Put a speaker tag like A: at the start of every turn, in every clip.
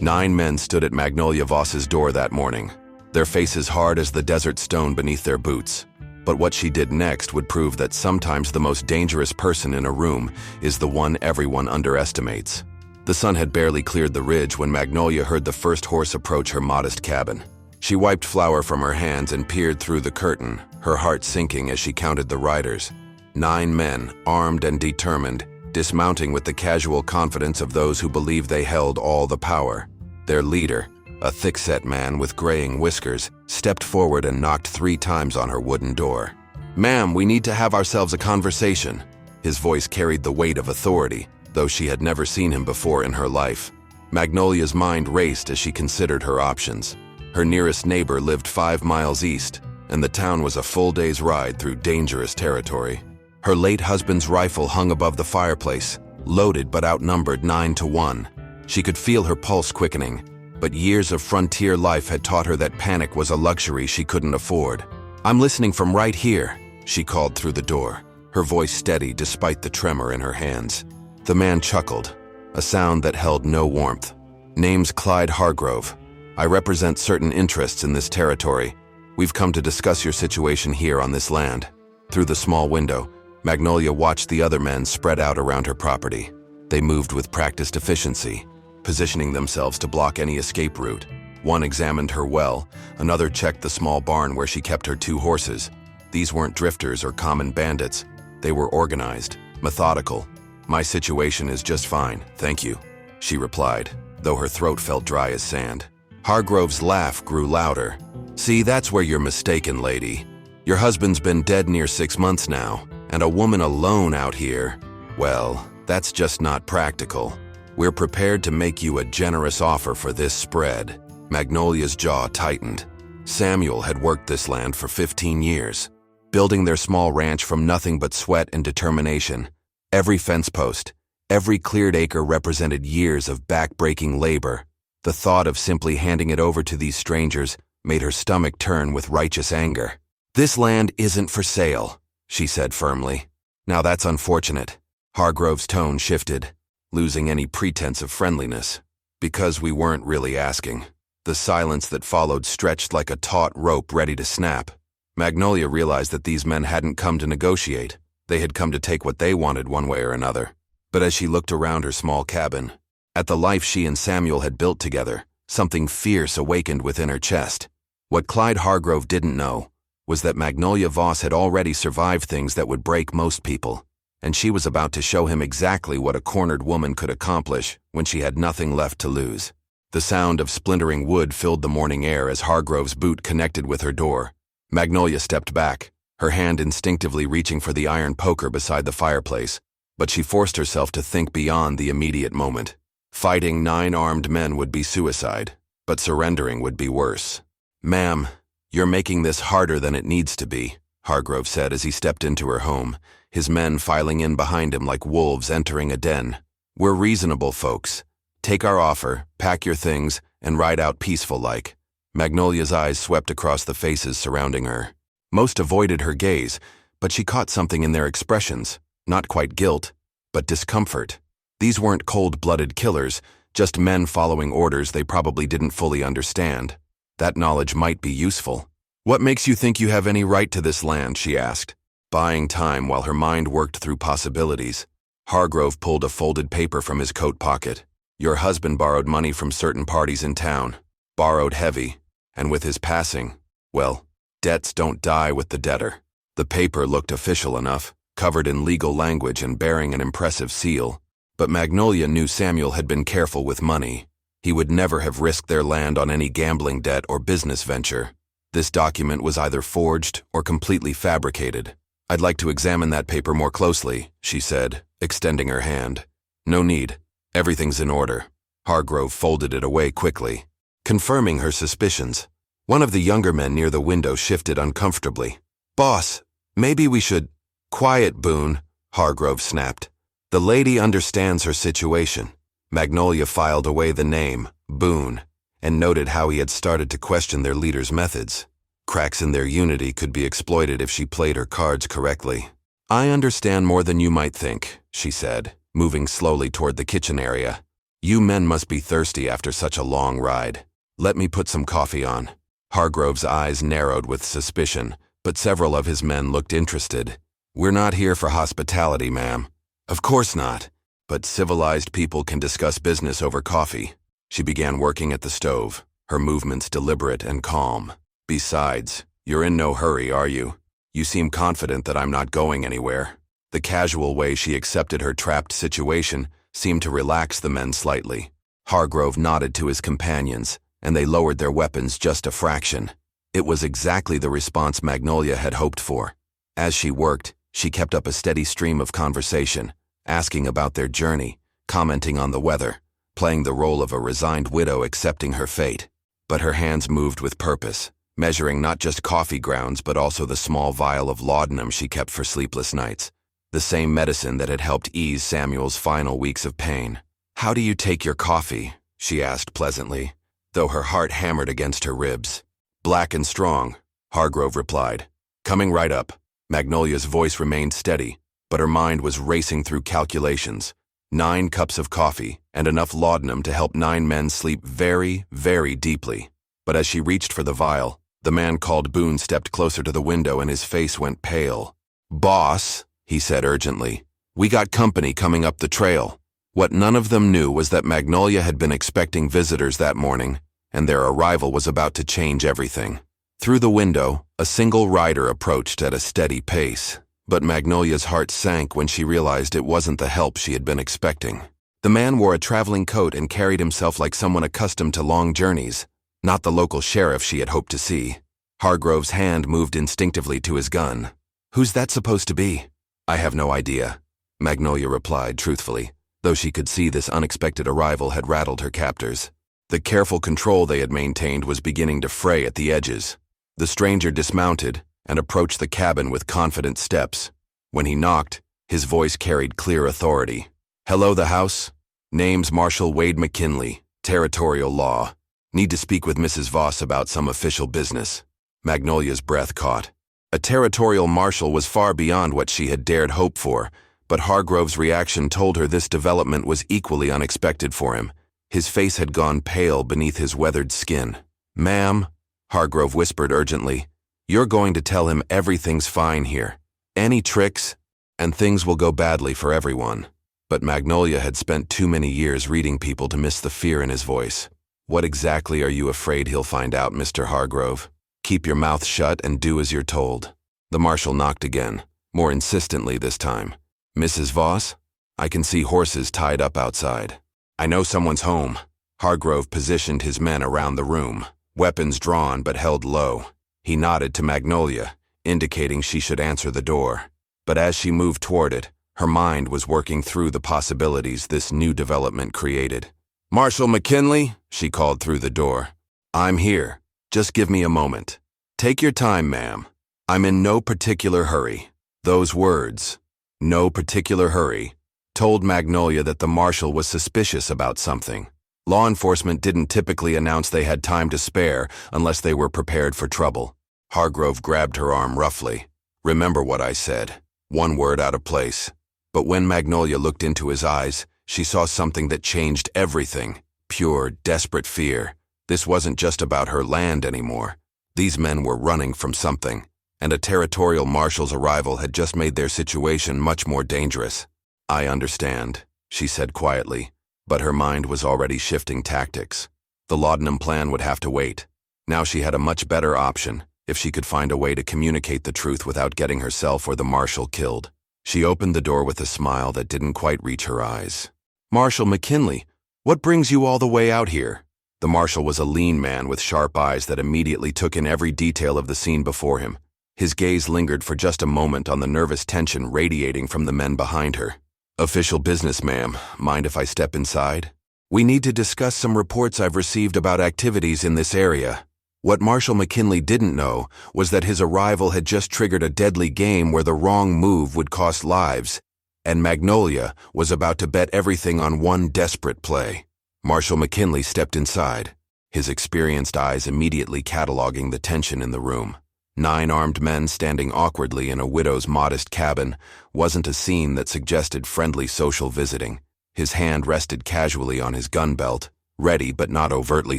A: Nine men stood at Magnolia Voss's door that morning, their faces hard as the desert stone beneath their boots. But what she did next would prove that sometimes the most dangerous person in a room is the one everyone underestimates. The sun had barely cleared the ridge when Magnolia heard the first horse approach her modest cabin. She wiped flour from her hands and peered through the curtain, her heart sinking as she counted the riders. 9 men, armed and determined, dismounting with the casual confidence of those who believed they held all the power. Their leader, a thick-set man with graying whiskers, stepped forward and knocked 3 times on her wooden door. "Ma'am, we need to have ourselves a conversation." His voice carried the weight of authority, though she had never seen him before in her life. Magnolia's mind raced as she considered her options. Her nearest neighbor lived 5 miles east, and the town was a full day's ride through dangerous territory. Her late husband's rifle hung above the fireplace, loaded but outnumbered 9 to 1. She could feel her pulse quickening, but years of frontier life had taught her that panic was a luxury she couldn't afford. "I'm listening from right here," she called through the door, her voice steady despite the tremor in her hands. The man chuckled, a sound that held no warmth. "Name's Clyde Hargrove. I represent certain interests in this territory. We've come to discuss your situation here on this land." Through the small window, Magnolia watched the other men spread out around her property. They moved with practiced efficiency, positioning themselves to block any escape route. One examined her well, another checked the small barn where she kept her 2 horses. These weren't drifters or common bandits. They were organized, methodical. "My situation is just fine, thank you," she replied, though her throat felt dry as sand. Hargrove's laugh grew louder. "See, that's where you're mistaken, lady. Your husband's been dead near 6 months now, and a woman alone out here, well, that's just not practical. We're prepared to make you a generous offer for this spread." Magnolia's jaw tightened. Samuel had worked this land for 15 years, building their small ranch from nothing but sweat and determination. Every fence post, every cleared acre represented years of back-breaking labor. The thought of simply handing it over to these strangers made her stomach turn with righteous anger. "This land isn't for sale," she said firmly. "Now that's unfortunate." Hargrove's tone shifted, losing any pretense of friendliness. "Because we weren't really asking." The silence that followed stretched like a taut rope ready to snap. Magnolia realized that these men hadn't come to negotiate. They had come to take what they wanted one way or another. But as she looked around her small cabin, at the life she and Samuel had built together, something fierce awakened within her chest. What Clyde Hargrove didn't know was that Magnolia Voss had already survived things that would break most people, and she was about to show him exactly what a cornered woman could accomplish when she had nothing left to lose. The sound of splintering wood filled the morning air as Hargrove's boot connected with her door. Magnolia stepped back, her hand instinctively reaching for the iron poker beside the fireplace, but she forced herself to think beyond the immediate moment. Fighting 9 armed men would be suicide, but surrendering would be worse. "Ma'am, you're making this harder than it needs to be," Hargrove said as he stepped into her home, his men filing in behind him like wolves entering a den. "We're reasonable folks. Take our offer, pack your things, and ride out peaceful-like." Magnolia's eyes swept across the faces surrounding her. Most avoided her gaze, but she caught something in their expressions, not quite guilt, but discomfort. These weren't cold-blooded killers, just men following orders they probably didn't fully understand. That knowledge might be useful. "What makes you think you have any right to this land?" she asked, buying time while her mind worked through possibilities. Hargrove pulled a folded paper from his coat pocket. "Your husband borrowed money from certain parties in town. Borrowed heavy. And with his passing, well, debts don't die with the debtor." The paper looked official enough, covered in legal language and bearing an impressive seal. But Magnolia knew Samuel had been careful with money. He would never have risked their land on any gambling debt or business venture. This document was either forged or completely fabricated. "I'd like to examine that paper more closely," she said, extending her hand. "No need. Everything's in order." Hargrove folded it away quickly, confirming her suspicions. One of the younger men near the window shifted uncomfortably. "Boss, maybe we should—" "Quiet, Boone," Hargrove snapped. "The lady understands her situation." Magnolia filed away the name, Boone, and noted how he had started to question their leader's methods. Cracks in their unity could be exploited if she played her cards correctly. "I understand more than you might think," she said, moving slowly toward the kitchen area. "You men must be thirsty after such a long ride. Let me put some coffee on." Hargrove's eyes narrowed with suspicion, but several of his men looked interested. "We're not here for hospitality, ma'am." "Of course not, but civilized people can discuss business over coffee." She began working at the stove, her movements deliberate and calm. "Besides, you're in no hurry, are you? You seem confident that I'm not going anywhere." The casual way she accepted her trapped situation seemed to relax the men slightly. Hargrove nodded to his companions, and they lowered their weapons just a fraction. It was exactly the response Magnolia had hoped for. As she worked, she kept up a steady stream of conversation, asking about their journey, commenting on the weather, playing the role of a resigned widow accepting her fate. But her hands moved with purpose, measuring not just coffee grounds but also the small vial of laudanum she kept for sleepless nights, the same medicine that had helped ease Samuel's final weeks of pain. "How do you take your coffee?" she asked pleasantly, though her heart hammered against her ribs. "Black and strong," Hargrove replied. "Coming right up." Magnolia's voice remained steady, but her mind was racing through calculations. 9 cups of coffee and enough laudanum to help 9 men sleep very, very deeply. But as she reached for the vial, the man called Boone stepped closer to the window and his face went pale. "Boss," he said urgently, "we got company coming up the trail." What none of them knew was that Magnolia had been expecting visitors that morning, and their arrival was about to change everything. Through the window, a single rider approached at a steady pace, but Magnolia's heart sank when she realized it wasn't the help she had been expecting. The man wore a traveling coat and carried himself like someone accustomed to long journeys, not the local sheriff she had hoped to see. Hargrove's hand moved instinctively to his gun. "Who's that supposed to be?" "I have no idea," Magnolia replied truthfully, though she could see this unexpected arrival had rattled her captors. The careful control they had maintained was beginning to fray at the edges. The stranger dismounted and approached the cabin with confident steps. When he knocked, his voice carried clear authority. "Hello, the house. Name's Marshal Wade McKinley, Territorial Law. Need to speak with Mrs. Voss about some official business." Magnolia's breath caught. A territorial marshal was far beyond what she had dared hope for, but Hargrove's reaction told her this development was equally unexpected for him. His face had gone pale beneath his weathered skin. "Ma'am," Hargrove whispered urgently, "you're going to tell him everything's fine here. Any tricks, and things will go badly for everyone." But Magnolia had spent too many years reading people to miss the fear in his voice. "What exactly are you afraid he'll find out, Mr. Hargrove? Keep your mouth shut and do as you're told." The marshal knocked again, more insistently this time. "Mrs. Voss? I can see horses tied up outside." "I know someone's home." Hargrove positioned his men around the room, weapons drawn but held low. He nodded to Magnolia, indicating she should answer the door. But as she moved toward it, her mind was working through the possibilities this new development created. "Marshal McKinley," she called through the door. "I'm here. Just give me a moment." "Take your time, ma'am. I'm in no particular hurry." Those words, "no particular hurry," told Magnolia that the marshal was suspicious about something. Law enforcement didn't typically announce they had time to spare unless they were prepared for trouble. Hargrove grabbed her arm roughly. "Remember what I said. One word out of place." But when Magnolia looked into his eyes, she saw something that changed everything. Pure, desperate fear. This wasn't just about her land anymore. These men were running from something, and a territorial marshal's arrival had just made their situation much more dangerous. "I understand," she said quietly, but her mind was already shifting tactics. The laudanum plan would have to wait. Now she had a much better option, if she could find a way to communicate the truth without getting herself or the marshal killed. She opened the door with a smile that didn't quite reach her eyes. "Marshal McKinley, what brings you all the way out here?" The marshal was a lean man with sharp eyes that immediately took in every detail of the scene before him. His gaze lingered for just a moment on the nervous tension radiating from the men behind her. "Official business, ma'am. Mind if I step inside? We need to discuss some reports I've received about activities in this area." What Marshal McKinley didn't know was that his arrival had just triggered a deadly game where the wrong move would cost lives, and Magnolia was about to bet everything on one desperate play. Marshal McKinley stepped inside. his experienced eyes immediately cataloging the tension in the room. 9 armed men standing awkwardly in a widow's modest cabin wasn't a scene that suggested friendly social visiting. His hand rested casually on his gun belt, ready but not overtly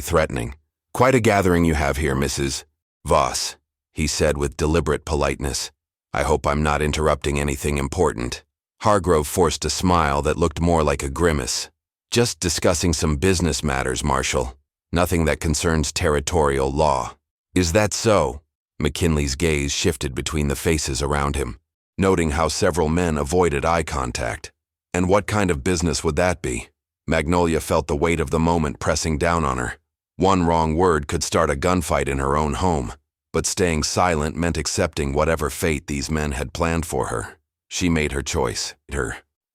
A: threatening. "Quite a gathering you have here, Mrs. Voss," he said with deliberate politeness. "I hope I'm not interrupting anything important." Hargrove forced a smile that looked more like a grimace. "Just discussing some business matters, Marshal. Nothing that concerns territorial law." "Is that so?" McKinley's gaze shifted between the faces around him, noting how several men avoided eye contact. "And what kind of business would that be?" Magnolia felt the weight of the moment pressing down on her. One wrong word could start a gunfight in her own home, but staying silent meant accepting whatever fate these men had planned for her. She made her choice.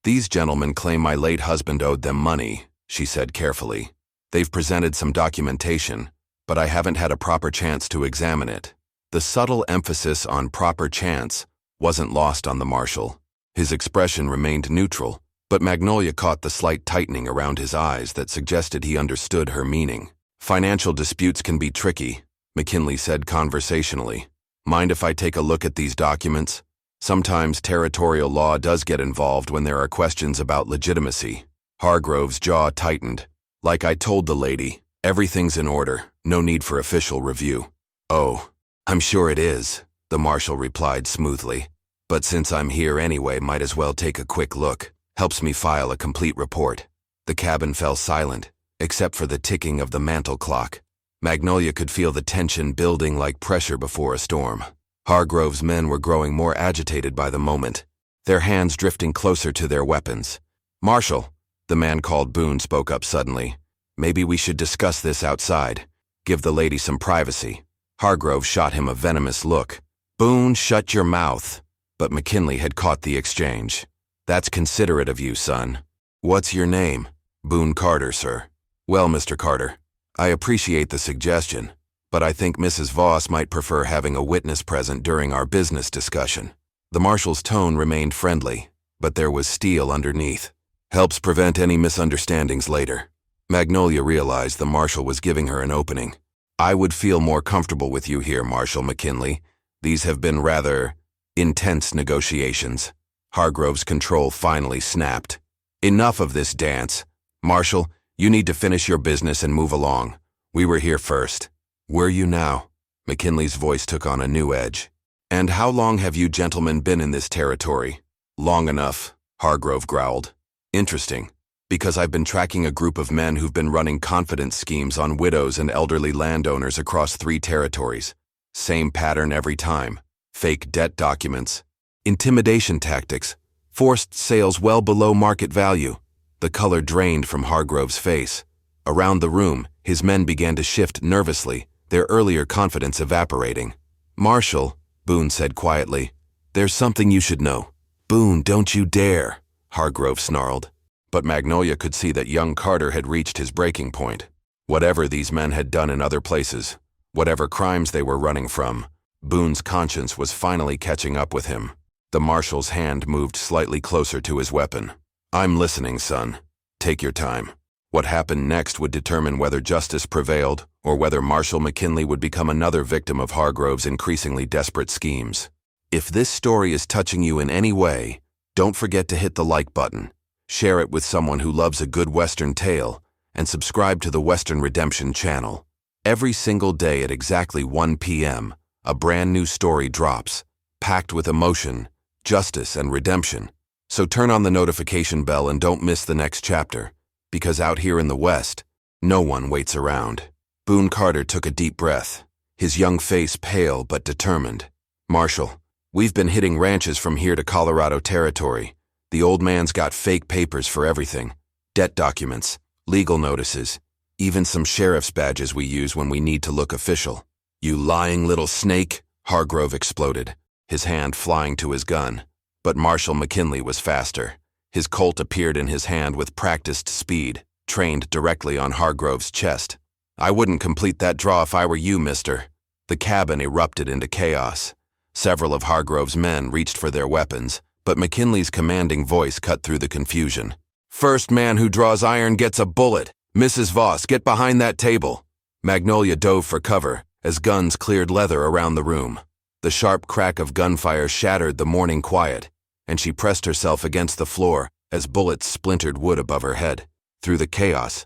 A: "These gentlemen claim my late husband owed them money," she said carefully. "They've presented some documentation, but I haven't had a proper chance to examine it." The subtle emphasis on proper chance wasn't lost on the marshal. His expression remained neutral, but Magnolia caught the slight tightening around his eyes that suggested he understood her meaning. "Financial disputes can be tricky," McKinley said conversationally. "Mind if I take a look at these documents? Sometimes territorial law does get involved when there are questions about legitimacy." Hargrove's jaw tightened. "Like I told the lady, everything's in order, no need for official review." "Oh, I'm sure it is," the marshal replied smoothly. "But since I'm here anyway, might as well take a quick look. Helps me file a complete report." The cabin fell silent, except for the ticking of the mantel clock. Magnolia could feel the tension building like pressure before a storm. Hargrove's men were growing more agitated by the moment, their hands drifting closer to their weapons. "Marshal," the man called Boone spoke up suddenly. "Maybe we should discuss this outside. Give the lady some privacy." Hargrove shot him a venomous look. "Boone, shut your mouth." But McKinley had caught the exchange. "That's considerate of you, son. What's your name?" "Boone Carter, sir." "Well, Mr. Carter, I appreciate the suggestion, but I think Mrs. Voss might prefer having a witness present during our business discussion." The marshal's tone remained friendly, but there was steel underneath. "Helps prevent any misunderstandings later." Magnolia realized the marshal was giving her an opening. "I would feel more comfortable with you here, Marshal McKinley. These have been rather intense negotiations." Hargrove's control finally snapped. "Enough of this dance. Marshal, you need to finish your business and move along. We were here first." "Were you now?" McKinley's voice took on a new edge. "And how long have you gentlemen been in this territory?" "Long enough," Hargrove growled. "Interesting, because I've been tracking a group of men who've been running confidence schemes on widows and elderly landowners across 3 territories. Same pattern every time. Fake debt documents, intimidation tactics, forced sales well below market value." The color drained from Hargrove's face. Around the room, his men began to shift nervously, their earlier confidence evaporating. "Marshal," Boone said quietly, "there's something you should know." "Boone, don't you dare," Hargrove snarled. But Magnolia could see that young Carter had reached his breaking point. Whatever these men had done in other places, whatever crimes they were running from, Boone's conscience was finally catching up with him. The marshal's hand moved slightly closer to his weapon. "I'm listening, son. Take your time. What happened next would determine whether justice prevailed or whether Marshal McKinley would become another victim of Hargrove's increasingly desperate schemes. If this story is touching you in any way, don't forget to hit the like button, share it with someone who loves a good Western tale, and subscribe to the Western Redemption channel. Every single day at exactly 1 p.m., a brand new story drops, packed with emotion, justice, and redemption. So turn on the notification bell and don't miss the next chapter, because out here in the West, no one waits around." Boone Carter took a deep breath, his young face pale but determined. "Marshal, we've been hitting ranches from here to Colorado territory. The old man's got fake papers for everything. Debt documents, legal notices, even some sheriff's badges we use when we need to look official." "You lying little snake," Hargrove exploded, his hand flying to his gun. But Marshal McKinley was faster. His Colt appeared in his hand with practiced speed, trained directly on Hargrove's chest. "I wouldn't complete that draw if I were you, mister." The cabin erupted into chaos. Several of Hargrove's men reached for their weapons, but McKinley's commanding voice cut through the confusion. "First man who draws iron gets a bullet. Mrs. Voss, get behind that table." Magnolia dove for cover as guns cleared leather around the room. The sharp crack of gunfire shattered the morning quiet, and she pressed herself against the floor as bullets splintered wood above her head. Through the chaos,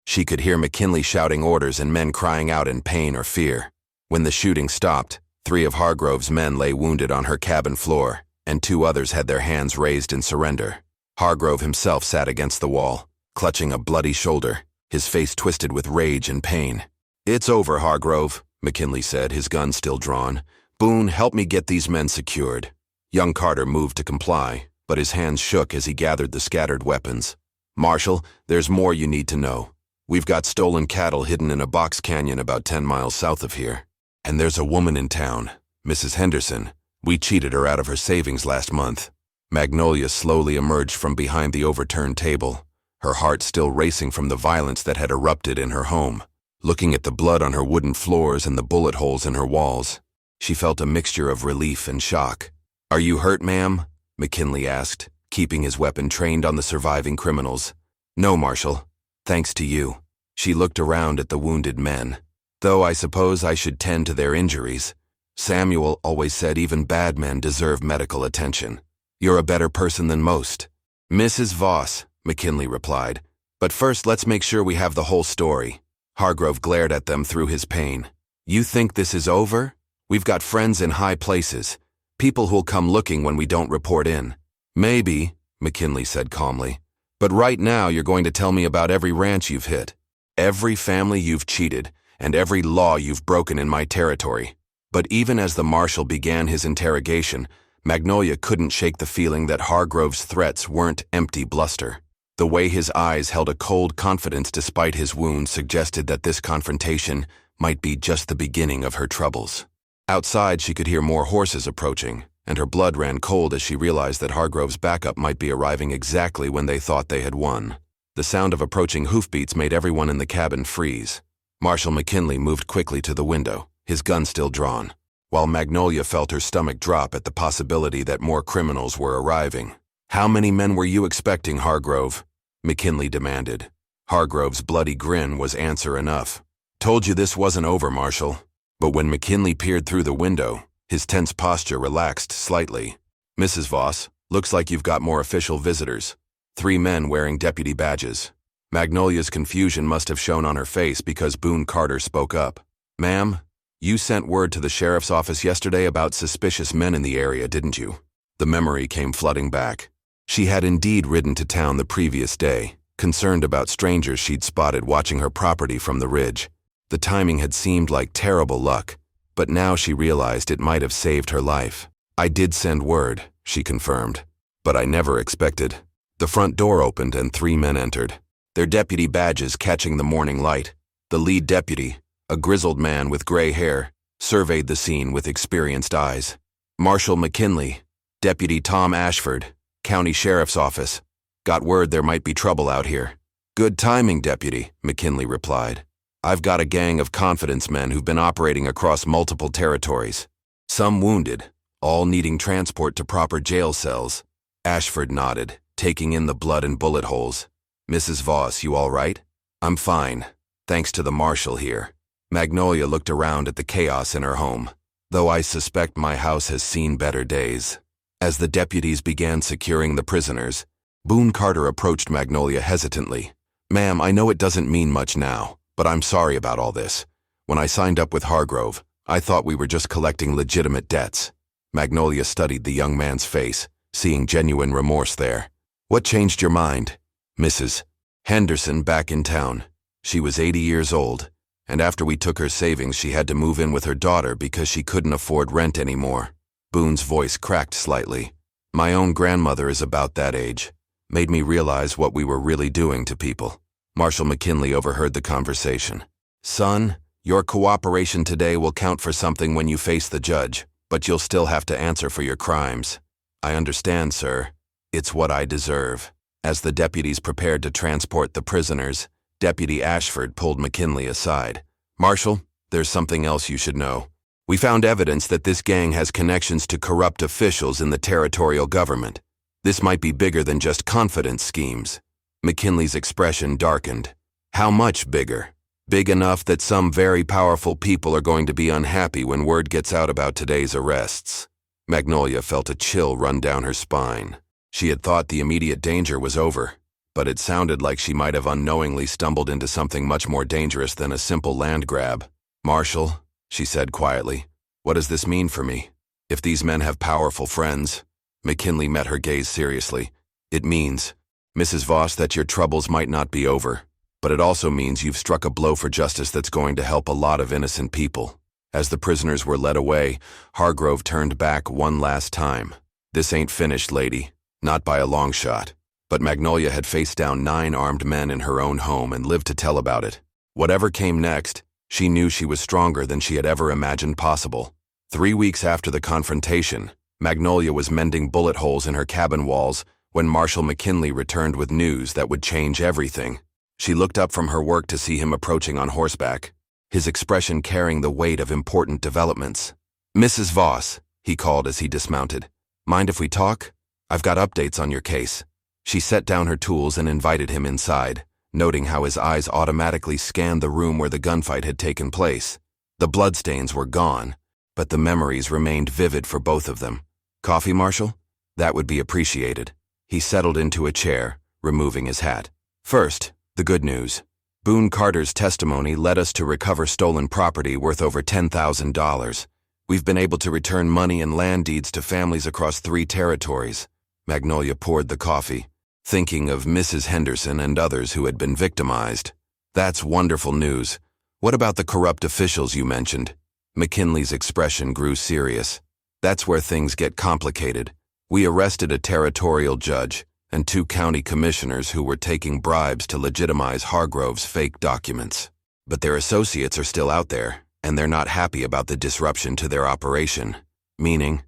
A: she could hear McKinley shouting orders and men crying out in pain or fear. When the shooting stopped, 3 of Hargrove's men lay wounded on her cabin floor, and 2 others had their hands raised in surrender. Hargrove himself sat against the wall, clutching a bloody shoulder, his face twisted with rage and pain. "It's over, Hargrove," McKinley said, his gun still drawn. "Boone, help me get these men secured." Young Carter moved to comply, but his hands shook as he gathered the scattered weapons. "Marshal, there's more you need to know. We've got stolen cattle hidden in a box canyon about 10 miles south of here. And there's a woman in town, Mrs. Henderson. We cheated her out of her savings last month." Magnolia slowly emerged from behind the overturned table, her heart still racing from the violence that had erupted in her home. Looking at the blood on her wooden floors and the bullet holes in her walls, she felt a mixture of relief and shock. "Are you hurt, ma'am?" McKinley asked, keeping his weapon trained on the surviving criminals. "No, Marshal. Thanks to you." She looked around at the wounded men. "Though I suppose I should tend to their injuries. Samuel always said even bad men deserve medical attention. You're a better person than most." "Mrs. Voss," McKinley replied, "but first let's make sure we have the whole story." Hargrove glared at them through his pain. "You think this is over? We've got friends in high places, people who'll come looking when we don't report in." "Maybe," McKinley said calmly, "but right now you're going to tell me about every ranch you've hit, every family you've cheated, and every law you've broken in my territory." But even as the marshal began his interrogation, Magnolia couldn't shake the feeling that Hargrove's threats weren't empty bluster. The way his eyes held a cold confidence despite his wounds suggested that this confrontation might be just the beginning of her troubles. Outside, she could hear more horses approaching, and her blood ran cold as she realized that Hargrove's backup might be arriving exactly when they thought they had won. The sound of approaching hoofbeats made everyone in the cabin freeze. Marshal McKinley moved quickly to the window, his gun still drawn, while Magnolia felt her stomach drop at the possibility that more criminals were arriving. "How many men were you expecting, Hargrove?" McKinley demanded. Hargrove's bloody grin was answer enough. "Told you this wasn't over, Marshal." But when McKinley peered through the window, his tense posture relaxed slightly. "Mrs. Voss, looks like you've got more official visitors. 3 men wearing deputy badges." Magnolia's confusion must have shown on her face because Boone Carter spoke up. "Ma'am, you sent word to the sheriff's office yesterday about suspicious men in the area, didn't you?" The memory came flooding back. She had indeed ridden to town the previous day, concerned about strangers she'd spotted watching her property from the ridge. The timing had seemed like terrible luck, but now she realized it might have saved her life. "I did send word," she confirmed, "but I never expected." The front door opened and 3 men entered, their deputy badges catching the morning light. The lead deputy, a grizzled man with gray hair, surveyed the scene with experienced eyes. "Marshal McKinley, Deputy Tom Ashford, County Sheriff's Office. Got word there might be trouble out here." "Good timing, Deputy," McKinley replied. "I've got a gang of confidence men who've been operating across multiple territories. Some wounded, all needing transport to proper jail cells." Ashford nodded, taking in the blood and bullet holes. "Mrs. Voss, you all right?" "I'm fine, thanks to the marshal here." Magnolia looked around at the chaos in her home, though I suspect my house has seen better days. As the deputies began securing the prisoners, Boone Carter approached Magnolia hesitantly. "Ma'am, I know it doesn't mean much now, but I'm sorry about all this. When I signed up with Hargrove, I thought we were just collecting legitimate debts." Magnolia studied the young man's face, seeing genuine remorse there. "What changed your mind?" "Mrs. Henderson back in town. She was 80 years old, and after we took her savings she had to move in with her daughter because she couldn't afford rent anymore." Boone's voice cracked slightly. "My own grandmother is about that age. Made me realize what we were really doing to people." Marshal McKinley overheard the conversation. "Son, your cooperation today will count for something when you face the judge, but you'll still have to answer for your crimes." "I understand, sir. It's what I deserve." As the deputies prepared to transport the prisoners, Deputy Ashford pulled McKinley aside. "Marshal, there's something else you should know. We found evidence that this gang has connections to corrupt officials in the territorial government. This might be bigger than just confidence schemes." McKinley's expression darkened. "How much bigger?" Big enough that some very powerful people are going to be unhappy when word gets out about today's arrests. Magnolia felt a chill run down her spine. She had thought the immediate danger was over, but it sounded like she might have unknowingly stumbled into something much more dangerous than a simple land grab. "Marshal," she said quietly, "what does this mean for me? If these men have powerful friends—" McKinley met her gaze seriously. "It means, Mrs. Voss, that your troubles might not be over, but it also means you've struck a blow for justice that's going to help a lot of innocent people." As the prisoners were led away, Hargrove turned back one last time. "This ain't finished, lady. Not by a long shot." But Magnolia had faced down 9 armed men in her own home and lived to tell about it. Whatever came next, she knew she was stronger than she had ever imagined possible. 3 weeks after the confrontation, Magnolia was mending bullet holes in her cabin walls when Marshal McKinley returned with news that would change everything. She looked up from her work to see him approaching on horseback, his expression carrying the weight of important developments. "Mrs. Voss," he called as he dismounted, "mind if we talk? I've got updates on your case." She set down her tools and invited him inside, noting how his eyes automatically scanned the room where the gunfight had taken place. The bloodstains were gone, but the memories remained vivid for both of them. "Coffee, Marshal? That would be appreciated." He settled into a chair, removing his hat. "First, the good news. Boone Carter's testimony led us to recover stolen property worth over $10,000. We've been able to return money and land deeds to families across 3 territories. Magnolia poured the coffee, thinking of Mrs. Henderson and others who had been victimized. "That's wonderful news. What about the corrupt officials you mentioned?" McKinley's expression grew serious. "That's where things get complicated. We arrested a territorial judge and 2 county commissioners who were taking bribes to legitimize Hargrove's fake documents. But their associates are still out there, and they're not happy about the disruption to their operation." Meaning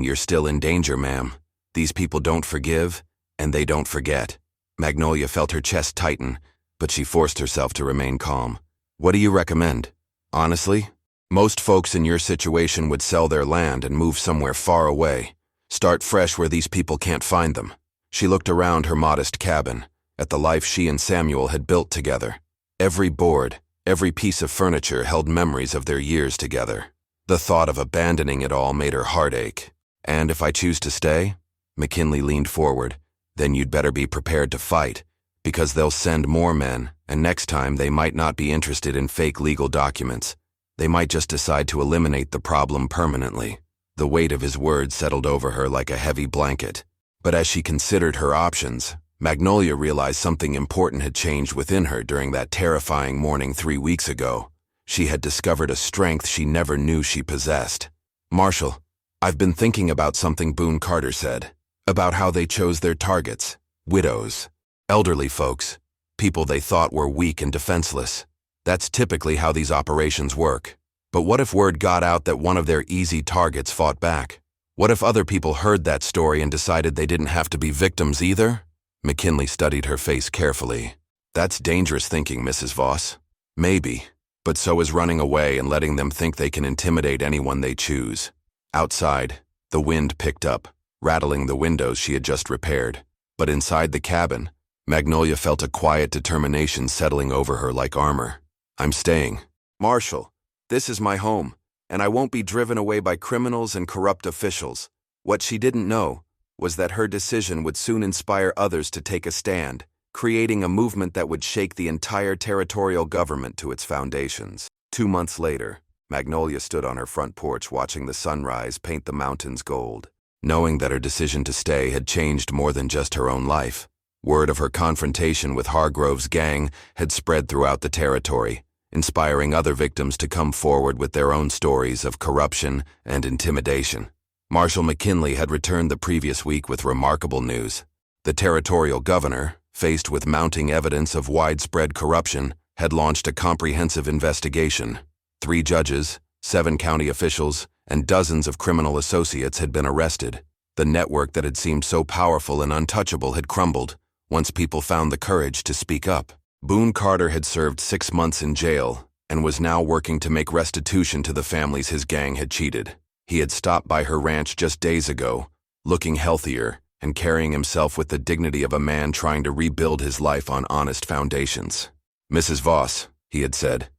A: you're still in danger, ma'am. These people don't forgive, and they don't forget." Magnolia felt her chest tighten, but she forced herself to remain calm. "What do you recommend? Honestly, most folks in your situation would sell their land and move somewhere far away. Start fresh where these people can't find them." She looked around her modest cabin, at the life she and Samuel had built together. Every board, every piece of furniture held memories of their years together. The thought of abandoning it all made her heart ache. "And if I choose to stay?" McKinley leaned forward. "Then you'd better be prepared to fight, because they'll send more men, and next time they might not be interested in fake legal documents. They might just decide to eliminate the problem permanently." The weight of his words settled over her like a heavy blanket. But as she considered her options, Magnolia realized something important had changed within her during that terrifying morning 3 weeks ago. She had discovered a strength she never knew she possessed. "Marshal, I've been thinking about something Boone Carter said, about how they chose their targets, widows, elderly folks, people they thought were weak and defenseless. That's typically how these operations work. But what if word got out that one of their easy targets fought back? What if other people heard that story and decided they didn't have to be victims either?" McKinley studied her face carefully. "That's dangerous thinking, Mrs. Voss. Maybe, but so is running away and letting them think they can intimidate anyone they choose." Outside, the wind picked up, rattling the windows she had just repaired. But inside the cabin, Magnolia felt a quiet determination settling over her like armor. "I'm staying. Marshal, this is my home, and I won't be driven away by criminals and corrupt officials." What she didn't know was that her decision would soon inspire others to take a stand, creating a movement that would shake the entire territorial government to its foundations. 2 months later, Magnolia stood on her front porch watching the sunrise paint the mountains gold. Knowing that her decision to stay had changed more than just her own life, word of her confrontation with Hargrove's gang had spread throughout the territory, inspiring other victims to come forward with their own stories of corruption and intimidation. Marshal McKinley had returned the previous week with remarkable news. The territorial governor, faced with mounting evidence of widespread corruption, had launched a comprehensive investigation. 3 judges, 7 county officials, and dozens of criminal associates had been arrested. The network that had seemed so powerful and untouchable had crumbled once people found the courage to speak up. Boone Carter had served 6 months in jail and was now working to make restitution to the families his gang had cheated. He had stopped by her ranch just days ago, looking healthier and carrying himself with the dignity of a man trying to rebuild his life on honest foundations. "Mrs. Voss," he had said.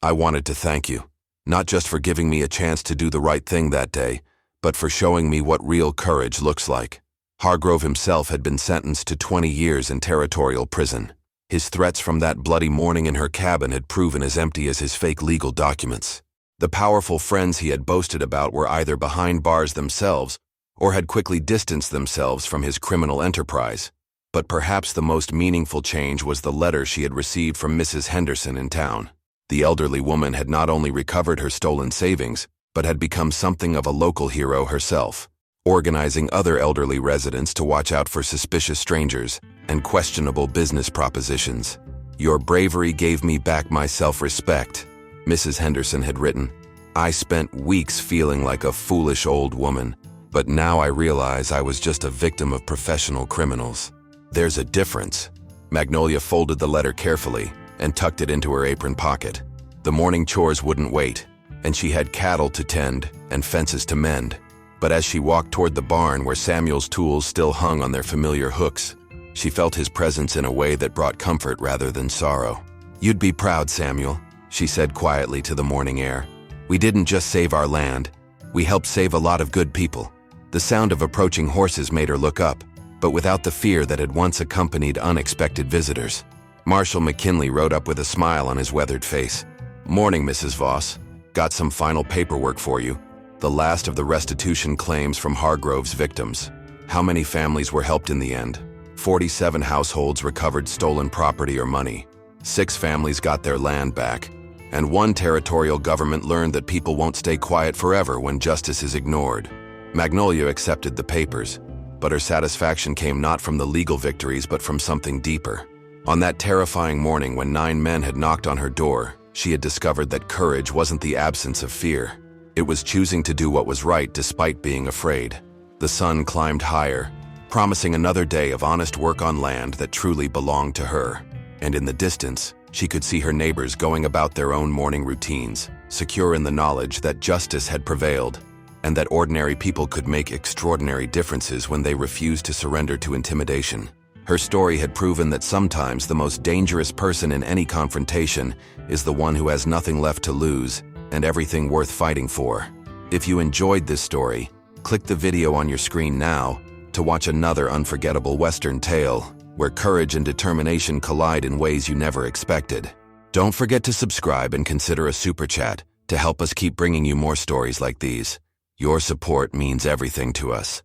A: I wanted to thank you, not just for giving me a chance to do the right thing that day, but for showing me what real courage looks like. Hargrove himself had been sentenced to 20 years in territorial prison. His threats from that bloody morning in her cabin had proven as empty as his fake legal documents. The powerful friends he had boasted about were either behind bars themselves or had quickly distanced themselves from his criminal enterprise. But perhaps the most meaningful change was the letter she had received from Mrs. Henderson in town. The elderly woman had not only recovered her stolen savings, but had become something of a local hero herself, organizing other elderly residents to watch out for suspicious strangers and questionable business propositions. "Your bravery gave me back my self-respect," Mrs. Henderson had written. "I spent weeks feeling like a foolish old woman, but now I realize I was just a victim of professional criminals. There's a difference." Magnolia folded the letter carefully and tucked it into her apron pocket. The morning chores wouldn't wait, and she had cattle to tend and fences to mend. But as she walked toward the barn where Samuel's tools still hung on their familiar hooks, she felt his presence in a way that brought comfort rather than sorrow. "You'd be proud, Samuel," she said quietly to the morning air. "We didn't just save our land, we helped save a lot of good people." The sound of approaching horses made her look up, but without the fear that had once accompanied unexpected visitors. Marshal McKinley rode up with a smile on his weathered face. "Morning, Mrs. Voss. Got some final paperwork for you. The last of the restitution claims from Hargrove's victims. How many families were helped in the end? 47 households recovered stolen property or money. 6 families got their land back. And 1 territorial government learned that people won't stay quiet forever when justice is ignored." Magnolia accepted the papers, but her satisfaction came not from the legal victories but from something deeper. On that terrifying morning when 9 men had knocked on her door, she had discovered that courage wasn't the absence of fear. It was choosing to do what was right despite being afraid. The sun climbed higher, promising another day of honest work on land that truly belonged to her. And in the distance, she could see her neighbors going about their own morning routines, secure in the knowledge that justice had prevailed, and that ordinary people could make extraordinary differences when they refused to surrender to intimidation. Her story had proven that sometimes the most dangerous person in any confrontation is the one who has nothing left to lose and everything worth fighting for. If you enjoyed this story, click the video on your screen now to watch another unforgettable Western tale where courage and determination collide in ways you never expected. Don't forget to subscribe and consider a super chat to help us keep bringing you more stories like these. Your support means everything to us.